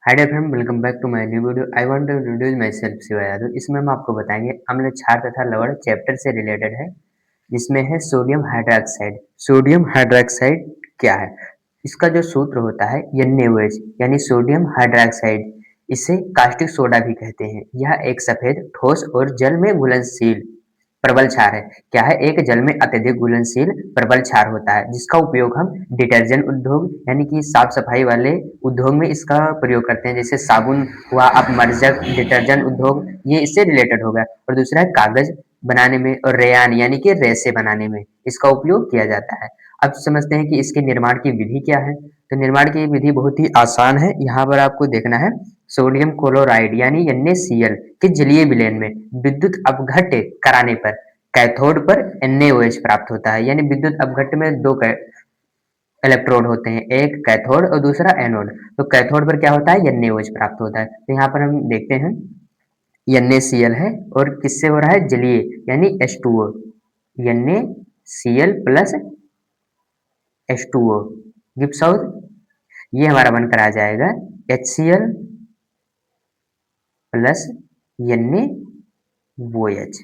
Hi dear friend, welcome back to my new video. I want to introduce myself Shiva Yadav. इसमें हम आपको बताएंगे अम्ल क्षार तथा लवण चैप्टर से रिलेटेड है, जिसमें है सोडियम हाइड्रोक्साइड। सोडियम हाइड्रोक्साइड क्या है? इसका जो सूत्र होता है NaOH यानी सोडियम हाइड्रोक्साइड। इसे कास्टिक सोडा भी कहते हैं। यह एक सफेद ठोस और जल में घुलनशील प्रबल क्षार है। क्या है? एक जल में अत्यधिक घुलनशील प्रबल क्षार होता है, जिसका उपयोग हम डिटर्जेंट उद्योग यानी कि साफ सफाई वाले उद्योग में इसका प्रयोग करते हैं। जैसे साबुन हुआ, अपमर्जक, डिटर्जेंट उद्योग, ये इससे रिलेटेड होगा। और दूसरा है कागज बनाने में और रेयान यानी कि रेसे बनाने में इसका उपयोग किया जाता है। अब समझते हैं कि इसके निर्माण की विधि क्या है। तो निर्माण की विधि बहुत ही आसान है। यहाँ पर आपको देखना है, सोडियम क्लोराइड यानी NaCl के जलीय विलयन में विद्युत अपघट्य कराने पर कैथोड पर NaOH प्राप्त होता है। यानी विद्युत अपघट्य में दो इलेक्ट्रोड होते हैं, एक कैथोड और दूसरा एनोड। तो कैथोड पर क्या होता है? NaOH प्राप्त होता है। तो यहाँ पर हम देखते हैं NaCl है और किससे हो रहा है? जलीय यानी H2O। NaCl plus H2O gives out, ये हमारा बनकर आ जाएगा HCl प्लस NaOH।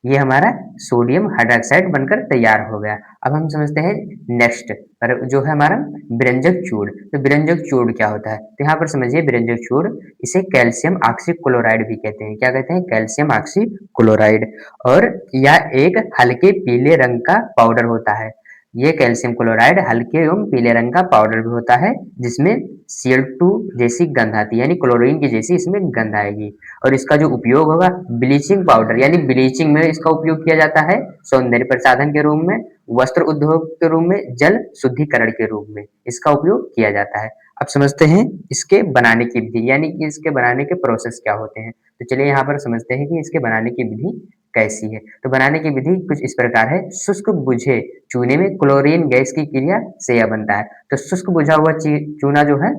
ये हमारा सोडियम हाइड्रोक्साइड बनकर तैयार हो गया। अब हम समझते हैं नेक्स्ट पर जो है हमारा विरंजक चूड़। तो विरंजक चूड़ क्या होता है? तो यहाँ पर समझिए, विरंजक चूड़ इसे कैल्शियम ऑक्सी क्लोराइड भी कहते हैं। क्या कहते हैं? Calcium oxy chloride. और यह एक हल्के पीले रंग का पाउडर होता है। ये कैल्शियम क्लोराइड हल्के एवं पीले रंग का पाउडर भी होता है, जिसमें Cl2 जैसी गंध आती है, यानी क्लोरीन की जैसी इसमें गंध आएगी। और इसका जो उपयोग होगा ब्लीचिंग पाउडर यानी ब्लीचिंग में इसका उपयोग किया जाता है, सौंदर्य प्रसाधन के रूप में, वस्त्र उद्योग के रूप में, जल शुद्धिकरण के रूप में इसका उपयोग किया जाता है। अब समझते हैं इसके बनाने की विधि, यानी कि इसके बनाने के प्रोसेस क्या होते हैं। तो चलिए यहाँ पर समझते हैं कि इसके बनाने की विधि कैसी है। तो बनाने की विधि कुछ इस प्रकार है। शुष्क बुझे चूने में क्लोरीन गैस की क्रिया से यह बनता है। तो शुष्क बुझा हुआ चूना जो है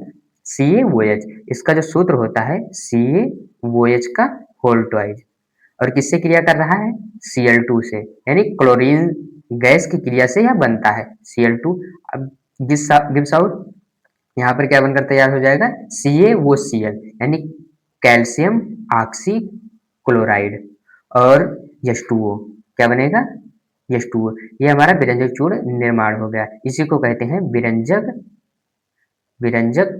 CaOH, इसका जो सूत्र होता है CaOH का होल ट्वाइस। और किससे क्रिया कर रहा है? Cl2 से, यानी क्लोरीन गैस की क्रिया से यह बनता है Cl2। अब गिव्स आउट, यहाँ पर क्या बनकर तैयार हो जाएगा? CaOCl यानी कैल्शियम ऑक्सी क्लोराइड और H2O। क्या बनेगा? H2O। ये हमारा विरंजक चूड़ निर्माण हो गया। इसी को कहते हैं विरंजक विरंजक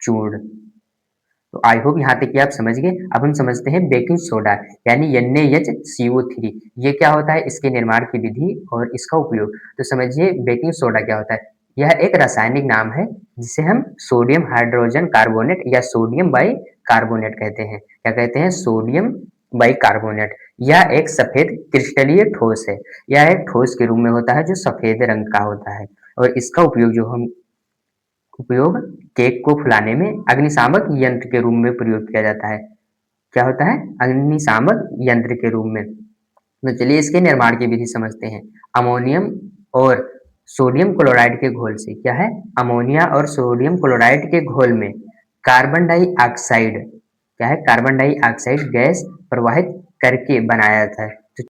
चूड़। तो आई होप यहाँ तक कि आप समझ गए। अब हम समझते हैं बेकिंग सोडा यानी NaHCO3। ये क्या होता है? इसके निर्माण की विधि और इसका उपयोग। तो समझिए बेकिंग सोडा क्या होता है। यह एक रासायनिक नाम है, जिसे हम सोडियम हाइड्रोजन कार्बोनेट या सोडियम बाई कार्बोनेट कहते हैं। क्या कहते हैं? Sodium by carbonate. यह एक सफेद क्रिस्टलीय ठोस है। यह एक ठोस के रूप में होता है जो सफेद रंग का होता है। और इसका उपयोग जो हम उपयोग केक को फुलाने में अग्निशामक यंत्र के रूप में प्रयोग किया जाता है। क्या होता है? अग्निशामक यंत्र के रूप में। तो चलिए इसके निर्माण की विधि समझते हैं। अमोनियम और सोडियम क्लोराइड के घोल से, क्या है? अमोनिया और सोडियम क्लोराइड के घोल में कार्बन डाइऑक्साइड, क्या है? कार्बन डाइऑक्साइड गैस प्रवाहित करके बनाया जाता है।